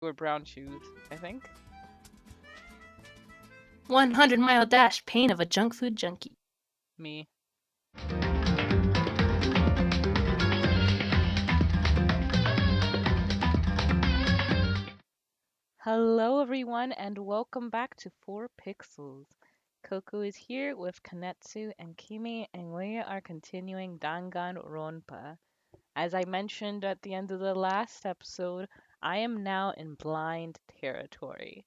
Or brown shoes, I think. 100-mile dash, pain of a junk food junkie. Me. Hello, everyone, and welcome back to 4pixels. Coco is here with Konetsu and Kime, and we are continuing Danganronpa. As I mentioned at the end of the last episode, I am now in blind territory.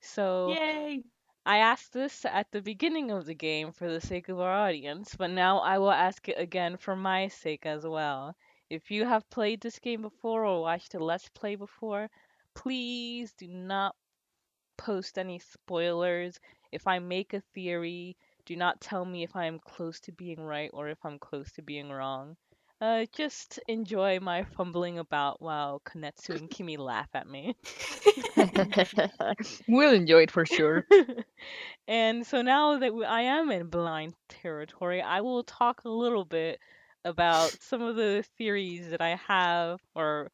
So Yay! I asked this at the beginning of the game for the sake of our audience, but now I will ask it again for my sake as well. If you have played this game before or watched a Let's Play before, please do not post any spoilers. If I make a theory, do not tell me if I am close to being right or if I'm close to being wrong. Just enjoy my fumbling about while Konetsu and Kimi laugh at me. We'll enjoy it for sure. And so now that I am in blind territory, I will talk a little bit about some of the theories that I have, or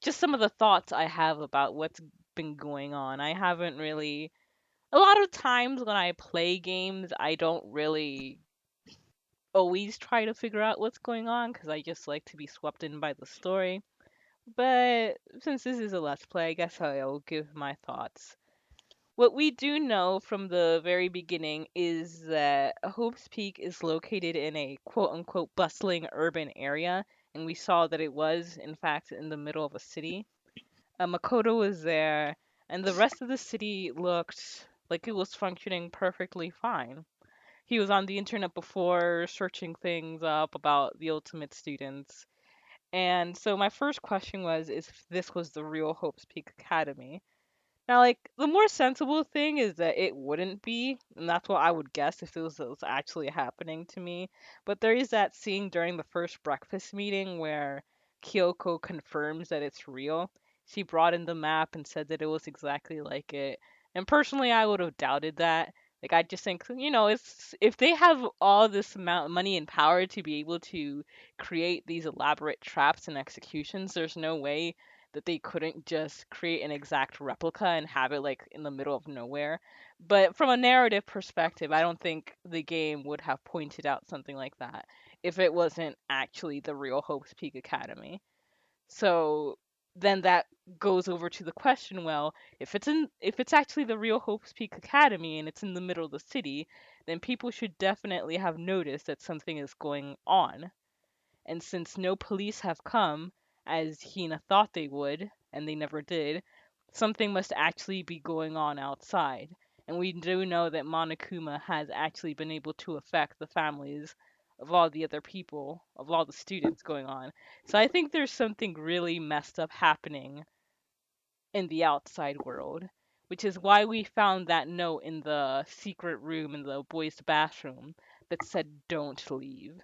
just some of the thoughts I have about what's been going on. I haven't really. A lot of times when I play games, I don't really always try to figure out what's going on because I just like to be swept in by the story. But since this is a Let's Play, I guess I'll give my thoughts. What we do know from the very beginning is that Hope's Peak is located in a quote unquote bustling urban area, and we saw that it was, in fact, in the middle of a city. Makoto was there, and the rest of the city looked like it was functioning perfectly fine. He was on the internet before searching things up about the Ultimate Students. And so my first question was, is if this was the real Hope's Peak Academy. Now, like, the more sensible thing is that it wouldn't be, and that's what I would guess if it was actually happening to me. But there is that scene during the first breakfast meeting where Kyoko confirms that it's real. She brought in the map and said that it was exactly like it. And personally, I would have doubted that. Like, I just think, it's if they have all this amount of money and power to be able to create these elaborate traps and executions, there's no way that they couldn't just create an exact replica and have it like in the middle of nowhere. But from a narrative perspective, I don't think the game would have pointed out something like that if it wasn't actually the real Hope's Peak Academy. So then that goes over to the question, well, if it's actually the real Hope's Peak Academy and it's in the middle of the city, then people should definitely have noticed that something is going on. And since no police have come, as Hina thought they would, and they never did, something must actually be going on outside. And we do know that Monokuma has actually been able to affect the families of all the other people, of all the students going on. So I think there's something really messed up happening in the outside world, which is why we found that note in the secret room in the boys' bathroom that said, "Don't leave."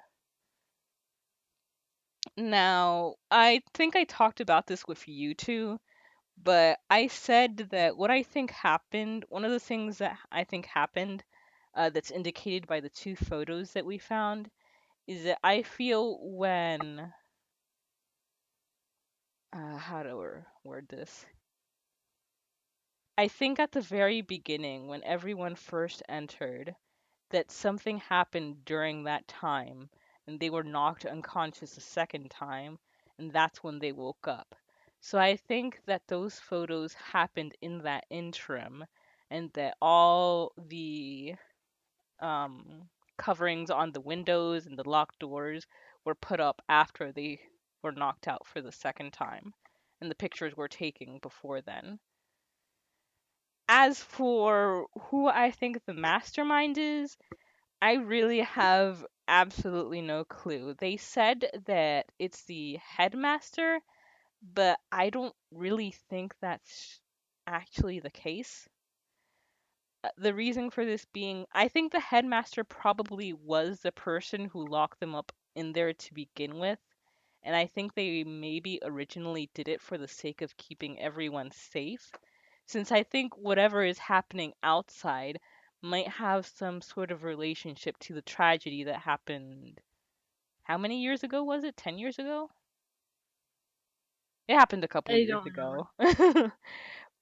Now, I think I talked about this with you too, but I said that what I think happened, one of the things that I think happened that's indicated by the two photos that we found, is that I feel when, how to word this? I think at the very beginning, when everyone first entered, that something happened during that time and they were knocked unconscious a second time, and that's when they woke up. So I think that those photos happened in that interim, and that all the coverings on the windows and the locked doors were put up after they were knocked out for the second time, and the pictures were taken before then. As for who I think the mastermind is, I really have absolutely no clue. They said that it's the headmaster, but I don't really think that's actually the case. The reason for this being, I think the headmaster probably was the person who locked them up in there to begin with, and I think they maybe originally did it for the sake of keeping everyone safe, since I think whatever is happening outside might have some sort of relationship to the tragedy that happened. How many years ago was it? 10 years ago? It happened a couple I years don't remember. ago.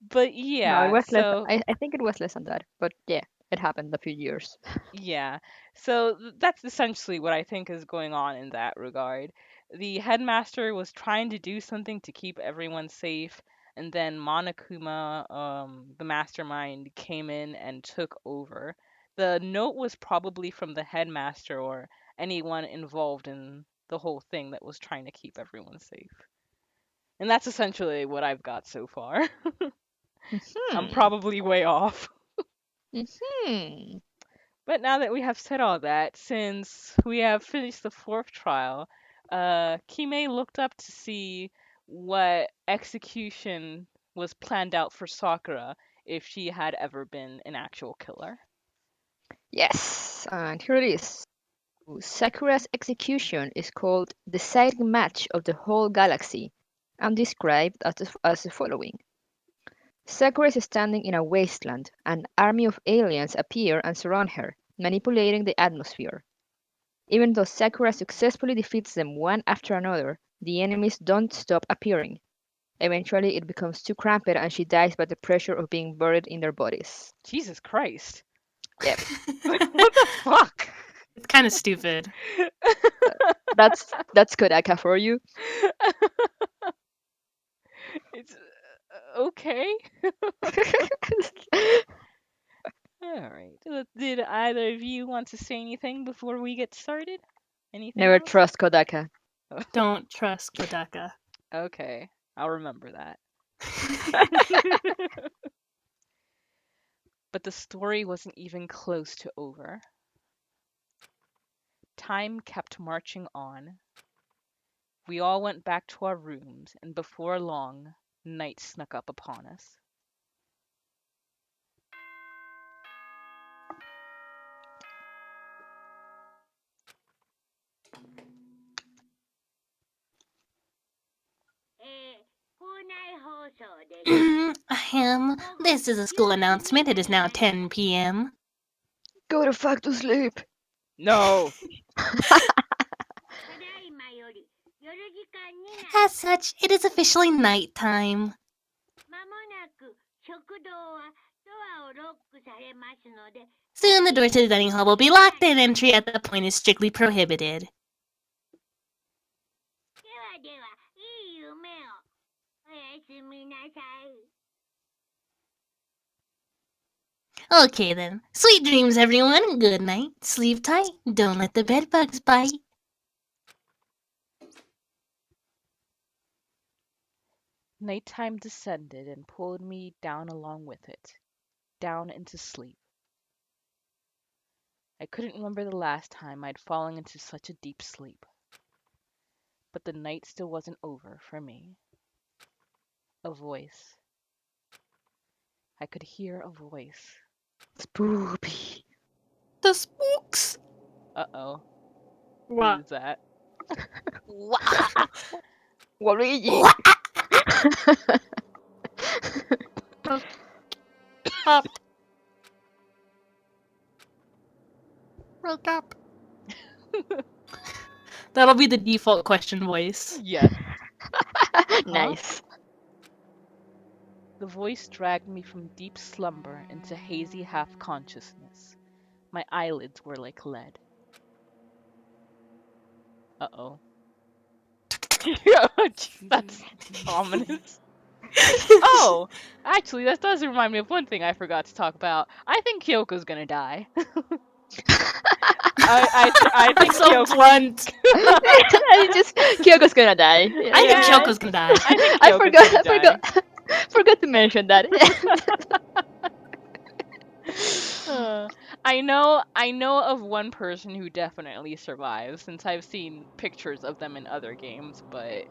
But No, it yeah, was less. so I think it was less than that. But yeah, it happened a few years. yeah. So that's essentially what I think is going on in that regard. The headmaster was trying to do something to keep everyone safe, and then Monokuma, the mastermind, came in and took over. The note was probably from the headmaster or anyone involved in the whole thing that was trying to keep everyone safe. And that's essentially what I've got so far. I'm Hmm. probably way off. Hmm. But now that we have said all that, since we have finished the fourth trial, Kime looked up to see what execution was planned out for Sakura if she had ever been an actual killer. Yes, and here it is. Sakura's execution is called the deciding match of the whole galaxy and described as the following. Sakura is standing in a wasteland. An army of aliens appear and surround her, manipulating the atmosphere. Even though Sakura successfully defeats them one after another, the enemies don't stop appearing. Eventually, it becomes too cramped and she dies by the pressure of being buried in their bodies. Jesus Christ. Yep, What the fuck? It's kind of stupid. that's Kodaka for you. It's okay. All right. Did either of you want to say anything before we get started? Anything Never else? trust Kodaka. Don't trust Kodaka. Okay, I'll remember that. But the story wasn't even close to over. Time kept marching on. We all went back to our rooms, and before long, night snuck up upon us. This is a school announcement. It is now 10 p.m. Go the fuck to sleep. No! As such, it is officially nighttime. Soon the door to the dining hall will be locked and entry at that point is strictly prohibited. Okay then. Sweet dreams, everyone. Good night. Sleep tight. Don't let the bed bugs bite. Nighttime descended and pulled me down along with it, down into sleep. I couldn't remember the last time I'd fallen into such a deep sleep. But the night still wasn't over for me. A voice. I could hear a voice. Spoopy. The spooks. Uh-oh. What? Who's that? Waluigi. Up. Wake up. That'll be the default question voice. Yes. Huh? Nice. The voice dragged me from deep slumber into hazy half consciousness. My eyelids were like lead. Uh-oh. That's ominous. Oh, actually, that does remind me of one thing I forgot to talk about. I think Kyoko's gonna die. I think That's so Kyoko. blunt. I just Kyoko's gonna die. I think Yeah, Kyoko's gonna die. I think I Kyoko's forgot. gonna I die. forgot. Forgot to mention that. Uh, I know of one person who definitely survives since I've seen pictures of them in other games, but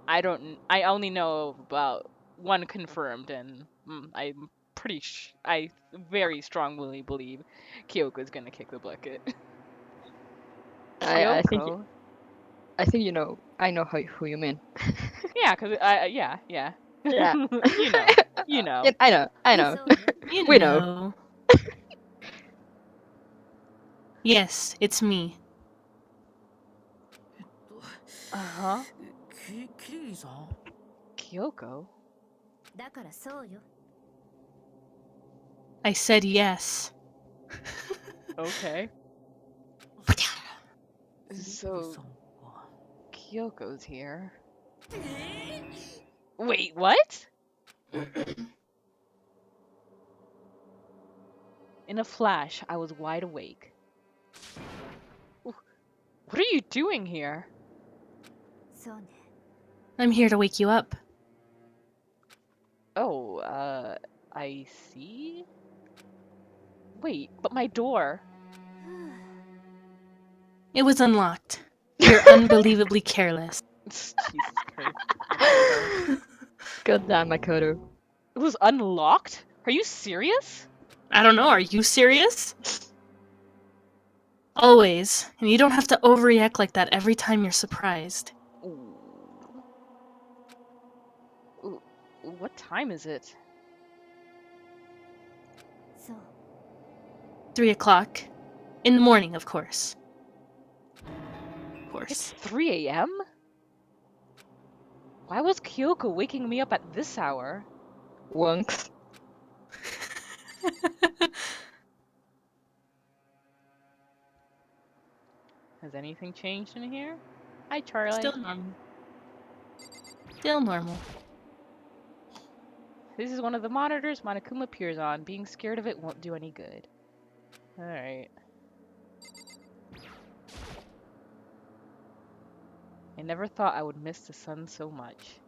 I only know of about one confirmed, and I'm I very strongly believe Kyoko's gonna kick the bucket. I think Kyoko? you know. I know who you mean. Yeah, cause yeah. Yeah. you know, you know. Yeah, I know. I know. You We know. know. Yes, it's me. Uh huh. Kyoko. だからそうよ I said yes. Okay. So, Kyoko's here. Wait, what? In a flash, I was wide awake. What are you doing here? I'm here to wake you up. Oh, I see? Wait, but my door. It was unlocked. You're unbelievably careless. Jesus Christ. Makoto. God damn, Makoto. It was unlocked? Are you serious? I don't know, are you serious? Always. And you don't have to overreact like that every time you're surprised. Ooh. Ooh, what time is it? 3 o'clock. In the morning, of course. Of It's course. 3 a.m.? Why was Kyoko waking me up at this hour? Wonks. Has anything changed in here? Hi, Charlie. Still normal. Still normal. This is one of the monitors Monokuma appears on. Being scared of it won't do any good. Alright. I never thought I would miss the sun so much.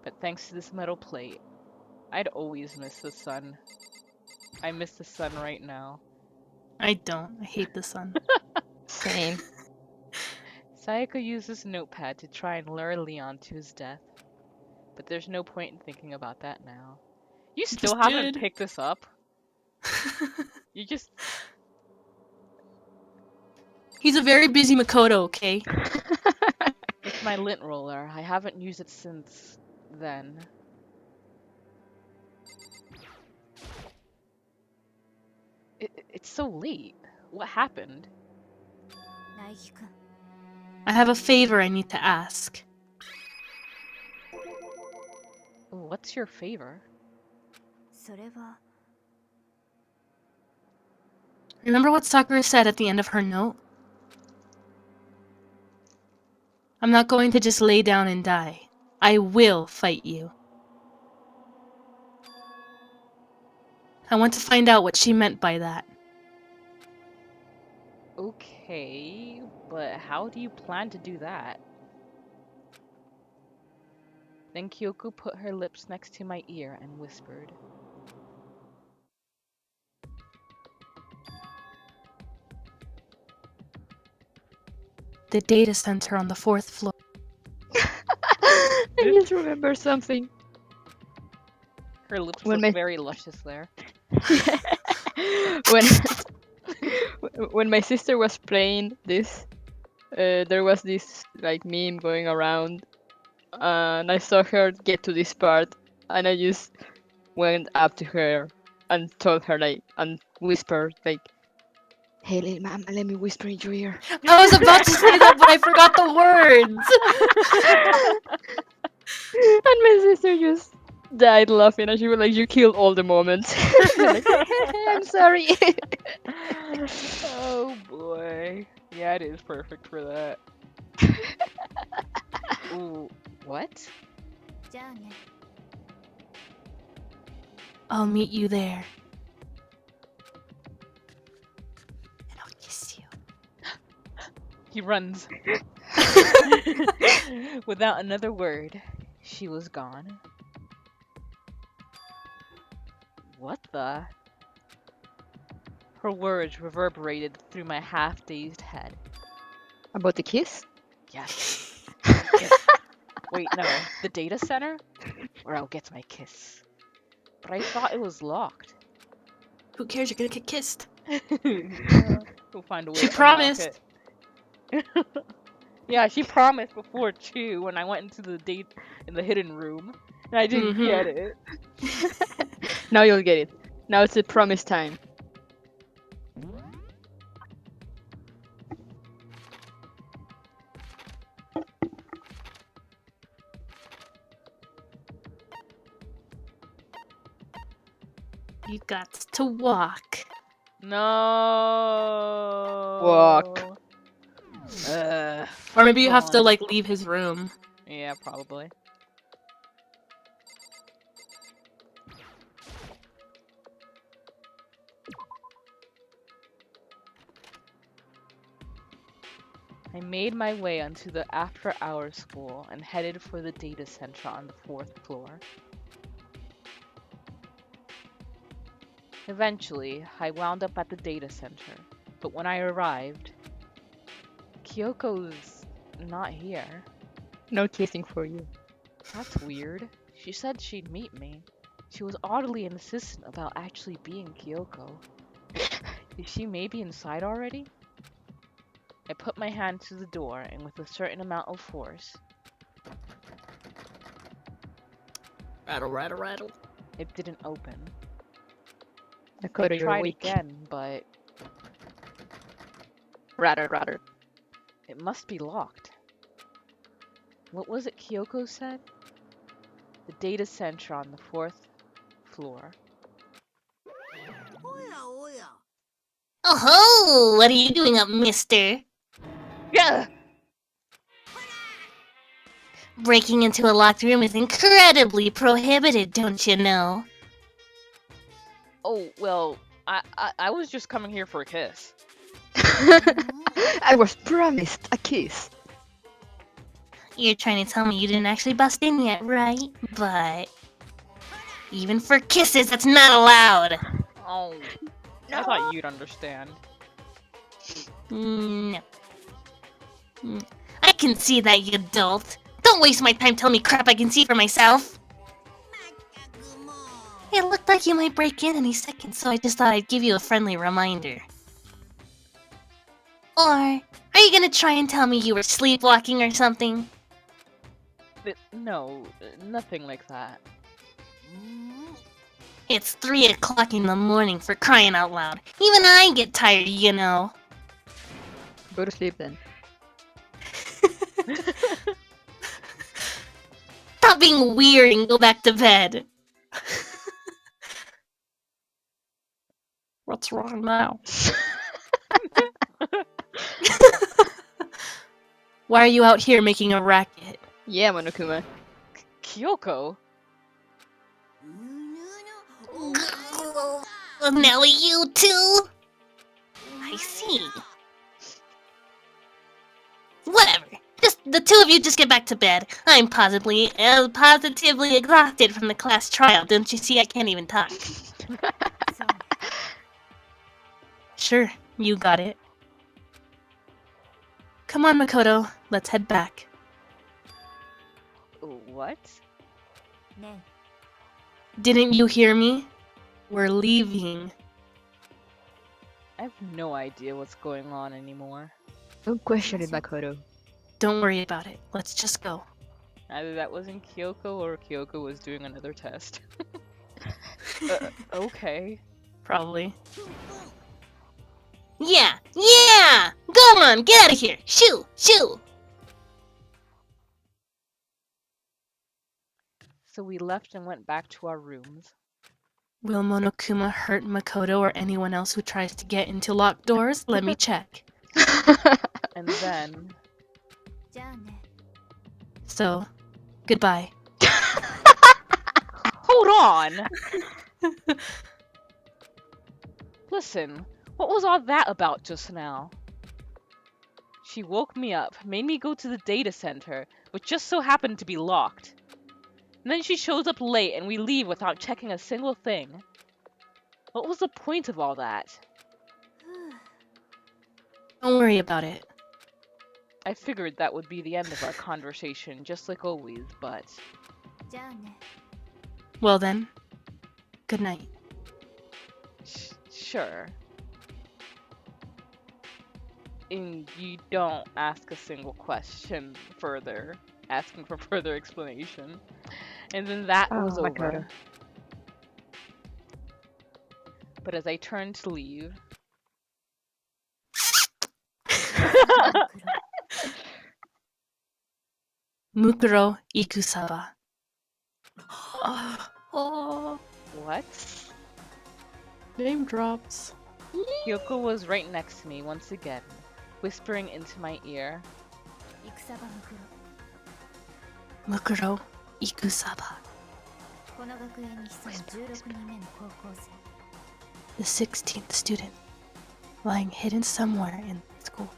But thanks to this metal plate, I'd always miss the sun. I miss the sun right now. I don't. I hate the sun. Same. Sayaka used this notepad to try and lure Leon to his death. But there's no point in thinking about that now. You still Just haven't did. picked this up? You just... He's a very busy Makoto, okay? It's my lint roller. I haven't used it since then. It's so late. What happened? I have a favor I need to ask. What's your favor? Remember what Sakura said at the end of her note? I'm not going to just lay down and die. I will fight you. I want to find out what she meant by that. Okay, but how do you plan to do that? Then Kyoko put her lips next to my ear and whispered. The data center on the 4th floor. I just remember something. Her lips When look my- very luscious there. when when my sister was playing this, there was this like meme going around, and I saw her get to this part, and I just went up to her and told her like and whispered like, "Hey, little mama, let me whisper in your ear." I was about to say that, but I forgot the words! And my sister just died laughing, and she was like, "You killed all the moments." Like, I'm sorry. Oh boy. Yeah, it is perfect for that. Ooh, what? I'll meet you there. And I'll kiss you. He runs. Without another word, she was gone. What the? Her words reverberated through my half-dazed head. About the kiss? Yes. Kiss. Wait, no. The data center? Where I'll get my kiss. But I thought it was locked. Who cares? You're gonna get kissed. Yeah, we'll find a way She to unlock promised. it. Yeah, she promised before too when I went into the date in the hidden room. And I didn't get it. Now you'll get it. Now it's the promise time. You got to walk. No. Walk. Or maybe you have to, fine. like, leave his room. Yeah, probably. I made my way onto the after-hours school and headed for the data center on the 4th floor. Eventually, I wound up at the data center, but when I arrived, Kyoko's not here. No kissing for you. That's weird. She said she'd meet me. She was oddly insistent about actually being Kyoko. Is she maybe inside already? I put my hand to the door and with a certain amount of force, Rattle, rattle, rattle. it didn't open. Makoto, I you're tried weak. again, but Rather. it must be locked. What was it Kyoko said? The data center on the 4th floor. Oh-ho! What are you doing up, mister? Yeah! Breaking into a locked room is incredibly prohibited, don't you know? Oh, well, I was just coming here for a kiss. I was promised a kiss. You're trying to tell me you didn't actually bust in yet, right? But even for kisses, that's not allowed. Oh, I thought you'd understand. No. I can see that, you dolt. Don't waste my time telling me crap I can see for myself. It looked like you might break in any second, so I just thought I'd give you a friendly reminder. Or, are you gonna try and tell me you were sleepwalking or something? No, nothing like that. It's 3 o'clock in the morning, for crying out loud. Even I get tired, you know. Go to sleep then. Stop being weird and go back to bed. What's wrong now? Why are you out here making a racket? Yeah, Monokuma. Kyoko? Now you too? I see. Whatever. Just the two of you just get back to bed. I'm positively exhausted from the class trial. Don't you see I can't even talk? Sure, you got it. Come on, Makoto. Let's head back. What? Didn't you hear me? We're leaving. I have no idea what's going on anymore. Don't question it, Makoto. Don't worry about it. Let's just go. Either that wasn't Kyoko or Kyoko was doing another test. Okay. Probably. Yeah! Go on, get out of here! Shoo! So we left and went back to our rooms. Will Monokuma hurt Makoto or anyone else who tries to get into locked doors? Let me check. And then... So, goodbye. Hold on! Listen, what was all that about just now? She woke me up, made me go to the data center, which just so happened to be locked. And then she shows up late and we leave without checking a single thing. What was the point of all that? Don't worry about it. I figured that would be the end of our conversation, just like always, but... Well then, good night. Sure. And you don't ask a single question further, asking for further explanation. And then that was over. Makoto. But as I turned to leave... Mukuro Ikusawa. Oh. What? Name drops. Kyoko was right next to me once again, whispering into my ear. Mukuro Ikusaba. The 16th student, lying hidden somewhere in school.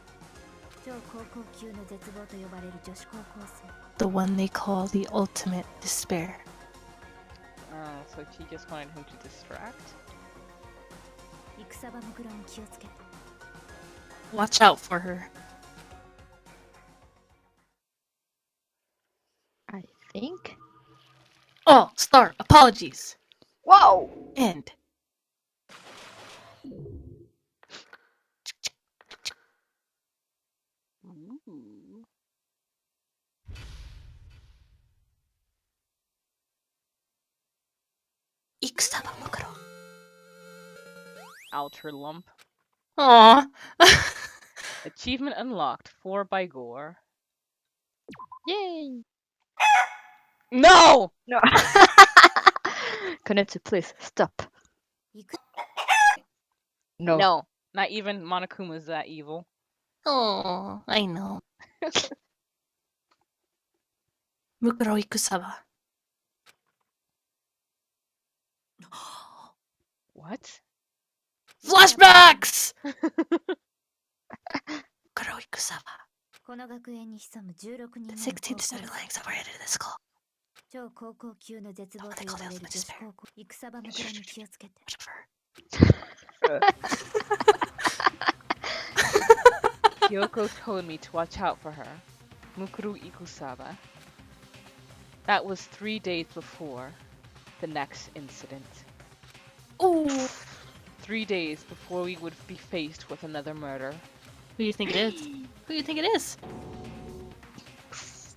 The one they call the ultimate despair. Oh, so she just wanted him to distract? Watch out for her. I think. Oh, Star, apologies. Whoa! End. Ooh. Ikusaba Mukuro. Outer lump. Aww. Achievement unlocked. 4 by Gore. Yay! No! No. Konetsu, please stop. No. No. Not even Monokuma's that evil. Oh, I know. Mukuro Ikusaba. What? Flashbacks! Mukuro Ikusaba. The 16th student lying somewhere into the school. The one they call the ultimate despair. Watch out for her. Kyoko told me to watch out for her. Mukuru Ikusaba. That was 3 days before the next incident. Ooh. 3 days before we would be faced with another murder. Who do you think it is? Who do you think it is?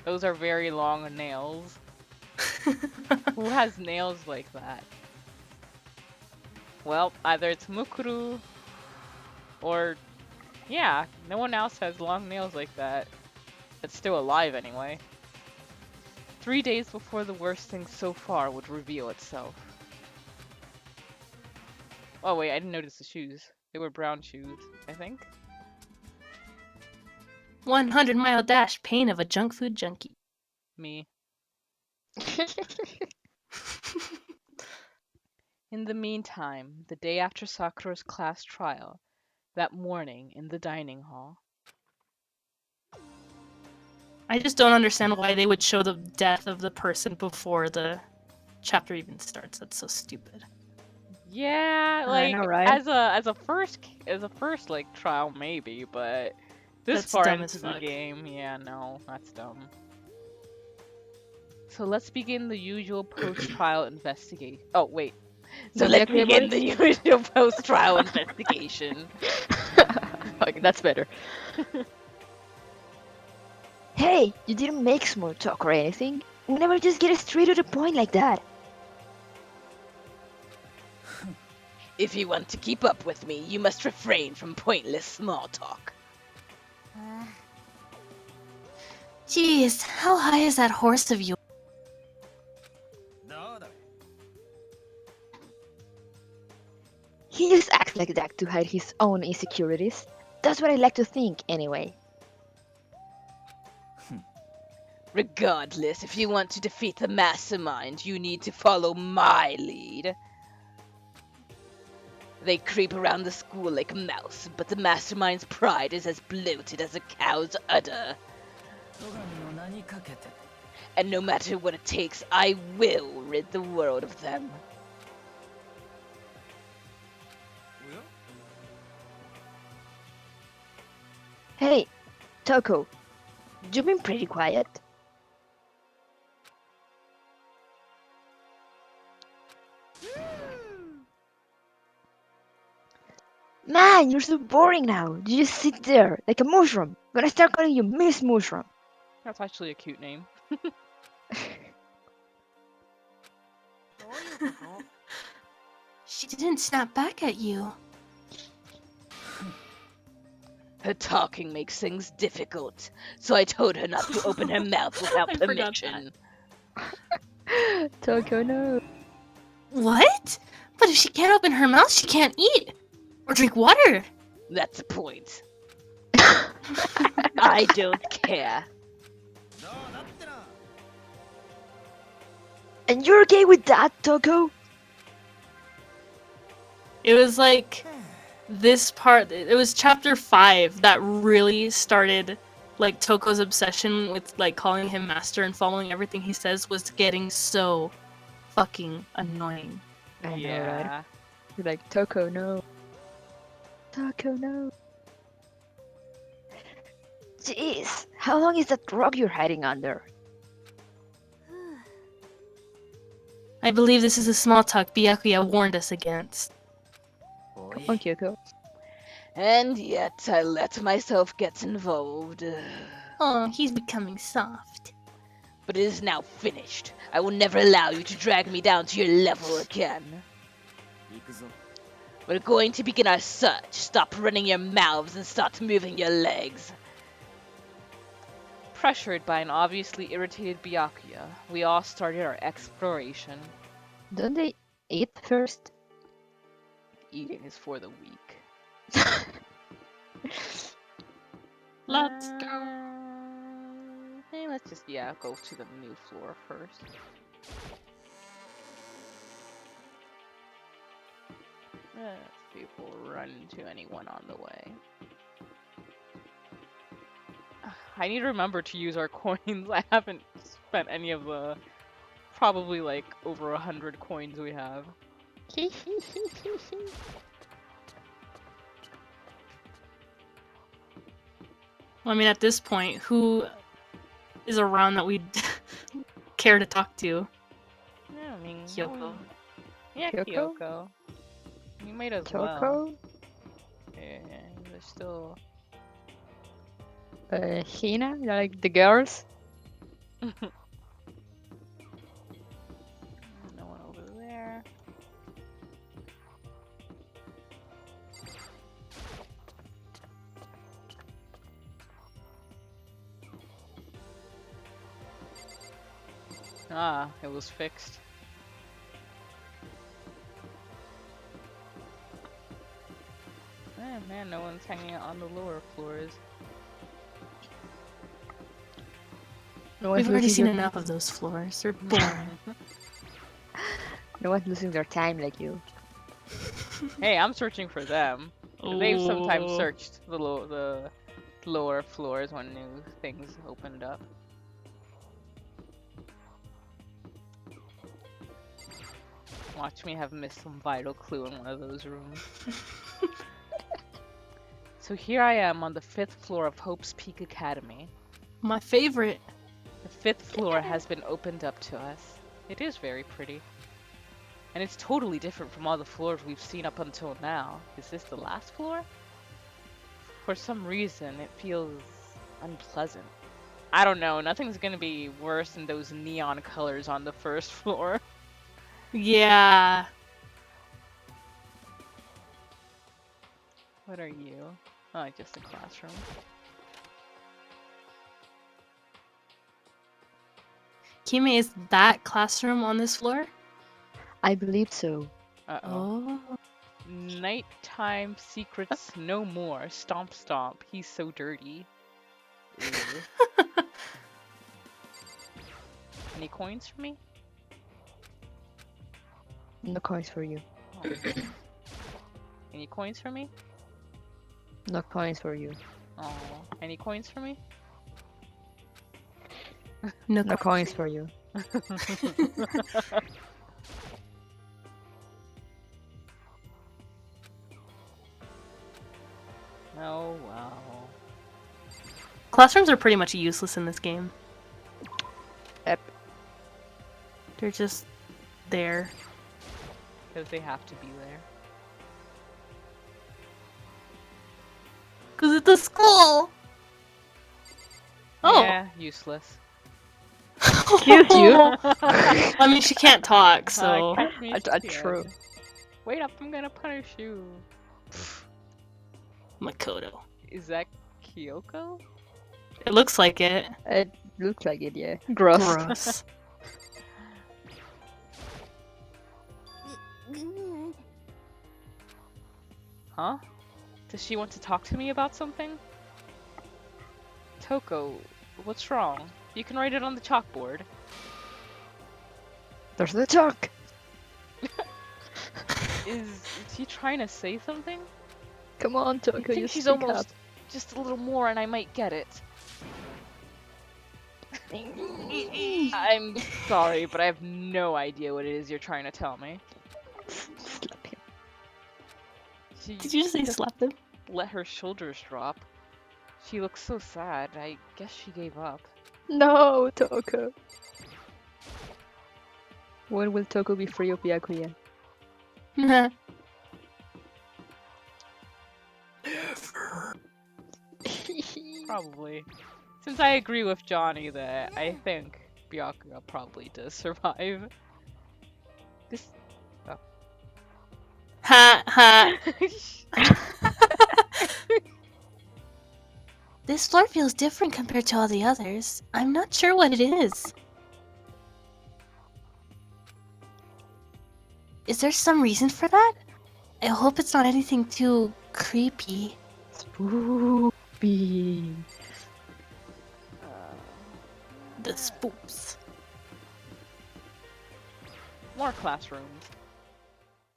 Those are very long nails. Who has nails like that? Well, either it's Mukuru or... yeah, no one else has long nails like that. That's still alive anyway. 3 days before the worst thing so far would reveal itself. Oh wait, I didn't notice the shoes. They were brown shoes, I think. 100-mile dash, pain of a junk food junkie. Me. In the meantime, the day after Sakura's class trial, that morning in the dining hall. I just don't understand why they would show the death of the person before the chapter even starts. That's so stupid. Yeah, I like know, right? as a first like trial maybe, but this That's far dumb as into the fuck. game, yeah, no, that's dumb. So let's begin the usual post-trial investigation. Oh wait, so The let's Black begin the Labels? usual post-trial investigation. Okay, that's better. Hey, you didn't make small talk or anything. We never just get straight to the point like that. If you want to keep up with me, you must refrain from pointless small talk. Jeez, how high is that horse of yours? He just acts like that to hide his own insecurities. That's what I like to think, anyway. Regardless, if you want to defeat the mastermind, you need to follow my lead. They creep around the school like a mouse, but the mastermind's pride is as bloated as a cow's udder. And no matter what it takes, I will rid the world of them. Hey, Toko, you've been pretty quiet. Man, you're so boring now. You just sit there like a mushroom. Gonna start calling you Miss Mushroom. That's actually a cute name. She didn't snap back at you. Her talking makes things difficult, so I told her not to open her mouth without I forgot permission. Toko, no. What? But if she can't open her mouth, she can't eat or drink water. That's the point. I don't care. And you're okay with that, Toko? It was like this part. It was chapter 5 that really started like Toko's obsession with like calling him master and following everything he says was getting so fucking annoying. I know, Yeah. right? You're like, Toko, no. Toko, no. Jeez, how long is that rock you're hiding under? I believe this is a small talk Byakuya warned us against. Come on, Kyoko. And yet I let myself get involved. Oh, he's becoming soft. But it is now finished. I will never allow you to drag me down to your level again. We're going to begin our search. Stop running your mouths and start moving your legs. Pressured by an obviously irritated Byakuya, we all started our exploration. Don't they eat first? Eating is for the weak. Let's go. Hey, let's just, go to the new floor first. Let's see if we'll run into anyone on the way. I need to remember to use our coins. I haven't spent any of the probably like over 100 coins we have. Well, I mean, at this point, who is around that we'd care to talk to? Yeah, I mean, Kyoko. Yeah, Kyoko? Kyoko. You might as well. Toko? Yeah, there's still. Hina? Like the girls? No one over there. Ah, it was fixed. Man, no one's hanging out on the lower floors. No one's We've already losing seen their- enough of those floors. They're boring. No one's losing their time like you. Hey, I'm searching for them. They've sometimes Ooh. searched the lower floors when new things opened up. Watch me have missed some vital clue in one of those rooms. So here I am on the 5th floor of Hope's Peak Academy. My favorite. The 5th floor has been opened up to us. It is very pretty. And it's totally different from all the floors we've seen up until now. Is this the last floor? For some reason, it feels unpleasant. I don't know, nothing's gonna be worse than those neon colors on the 1st floor. Yeah. What are you? Oh, just a classroom. Kime, is that classroom on this floor? I believe so. Uh-oh. Oh. Nighttime secrets no more. Stomp stomp. He's so dirty. Ew. Any coins for me? No coins for you. Oh. Any coins for me? No coins for you. Oh. Any coins for me? No, No coins for you. Oh, wow. Classrooms are pretty much useless in this game. Yep. They're just there. Because they have to be there. Cause it's a school! Oh! Yeah, useless. Excuse you? I mean, she can't talk, so... Catch me if you can. True. Wait up, I'm gonna punish you. Makoto. Is that Kyoko? It looks like it. It looks like it, yeah. Gross. Gross. Huh? Does she want to talk to me about something? Toko, what's wrong? You can write it on the chalkboard. There's the chalk. Is he trying to say something? Come on, I Toko, think you she's speak up. almost just a little more and I might get it. I'm sorry, but I have no idea what it is you're trying to tell me. Slap him. She Did you just say just slap them? let her shoulders drop. She looks so sad. I guess she gave up. No, Toko. When will Toko be free of Byakuya? Probably. Since I agree with Johnny that I think Byakuya probably does survive. This. Ha ha. This floor feels different compared to all the others. I'm not sure what it is. Is there some reason for that? I hope it's not anything too creepy. Spoopy. The spoops. More classrooms.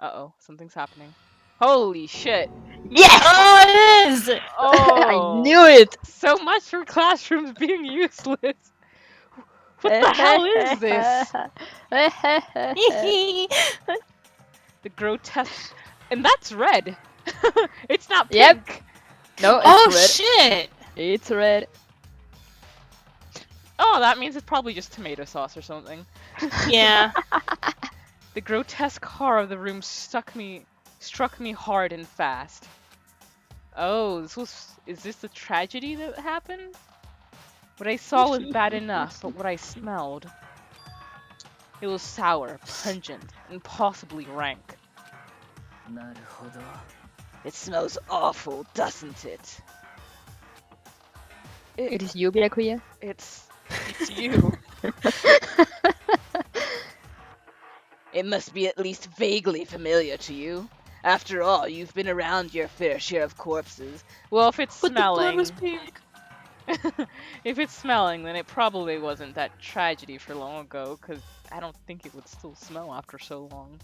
Uh-oh, something's happening. Holy shit! Yes! Oh, it is! Oh! I knew it! So much for classrooms being useless! What the hell is this? The grotesque... And that's red! It's not Yep. pink! No, it's Oh red. shit! It's red. Oh, that means it's probably just tomato sauce or something. Yeah. The grotesque horror of the room struck me hard and fast. Oh, is this the tragedy that happened? What I saw was bad enough, but what I smelled... It was sour, pungent, and possibly rank. It smells awful, doesn't it? It is you, Byakuya. It's you. It must be at least vaguely familiar to you. After all, you've been around your fair share of corpses. Well, if it's But the blood smelling... was pink. If it's smelling, then it probably wasn't that tragedy for long ago, because I don't think it would still smell after so long.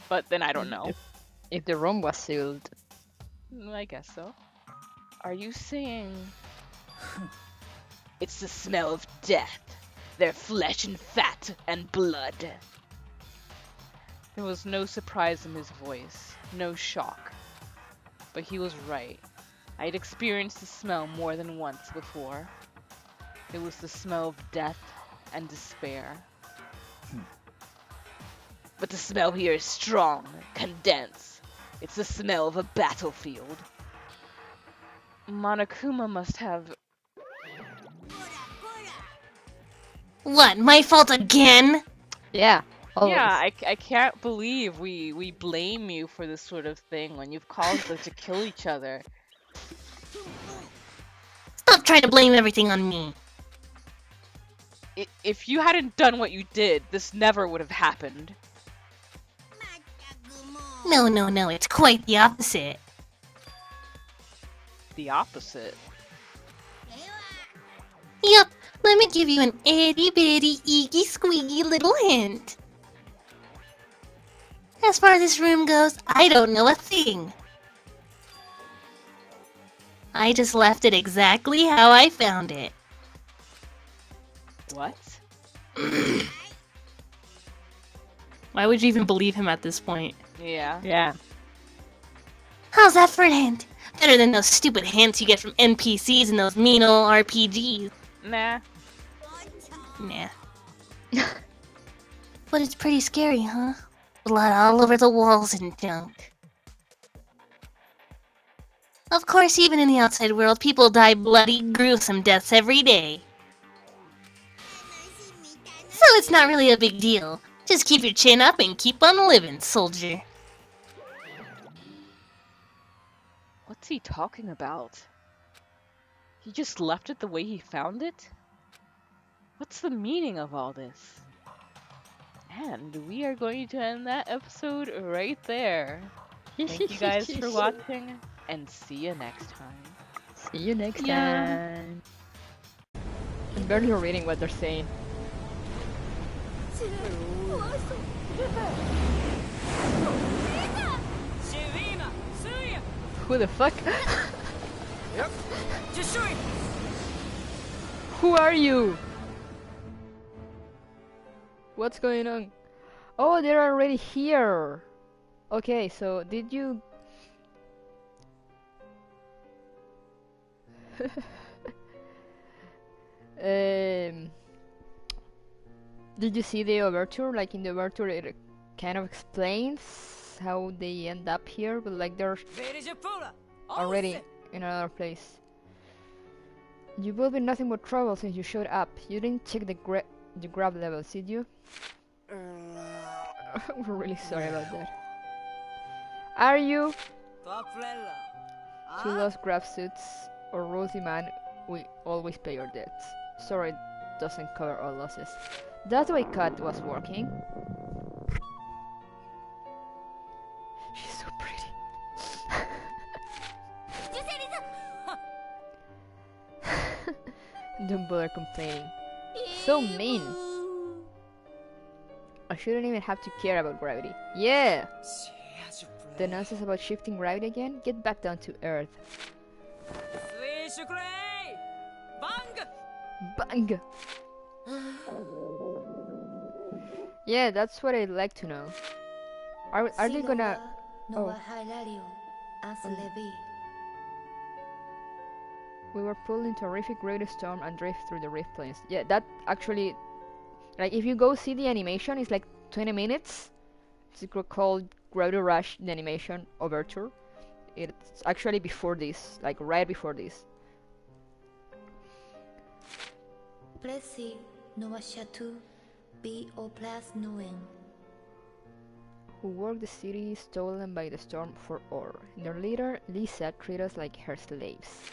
But then I don't know. If the room was sealed. I guess so. Are you saying... It's the smell of death. Their flesh and fat and blood. There was no surprise in his voice, no shock. But he was right. I'd experienced the smell more than once before. It was the smell of death and despair. But the smell here is strong, condensed. It's the smell of a battlefield. Monokuma must have... What, my fault again? Yeah. Always. Yeah, I can't believe we blame you for this sort of thing when you've caused us to kill each other. Stop trying to blame everything on me. If you hadn't done what you did, this never would have happened. No, it's quite the opposite. The opposite. Yup, let me give you an itty bitty eeky squeaky little hint. As far as this room goes, I don't know a thing. I just left it exactly how I found it. What? Why would you even believe him at this point? Yeah. Yeah. How's that for a hint? Better than those stupid hints you get from NPCs in those mean old RPGs. Nah. Nah. But it's pretty scary, huh? Blood all over the walls and junk. Of course, even in the outside world, people die bloody, gruesome deaths every day. So it's not really a big deal. Just keep your chin up and keep on living, soldier. What's he talking about? He just left it the way he found it? What's the meaning of all this? And we are going to end that episode right there. Thank you guys for watching, and see you next time. See you next Yeah. time. I'm barely reading what they're saying. Who the fuck? Who are you? What's going on? Oh, they're already here. Okay, so did you... um, did you see the overture? Like in the overture, it kind of explains how they end up here, but like they're already in another place. You've both been nothing but trouble since you showed up. You didn't check the grab levels, did you? We're really sorry about that. Are you? To lost grab suits or rosy man, we always pay your debts. Sorry doesn't cover all losses. That's why Kat was working. She's so pretty. Don't bother complaining. So mean. I shouldn't even have to care about gravity. Yeah! The nonsense about shifting gravity again? Get back down to Earth. Bang! Yeah, that's what I'd like to know. Are they gonna... Oh. We were pulled into a horrific great storm and drift through the rift plains. Yeah, that actually... Like, if you go see the animation, it's like 20 minutes. It's called Gravity Rush, the animation overture. It's actually before this, like right before this. Who worked the city stolen by the storm for ore. Their leader, Lisa, treated us like her slaves.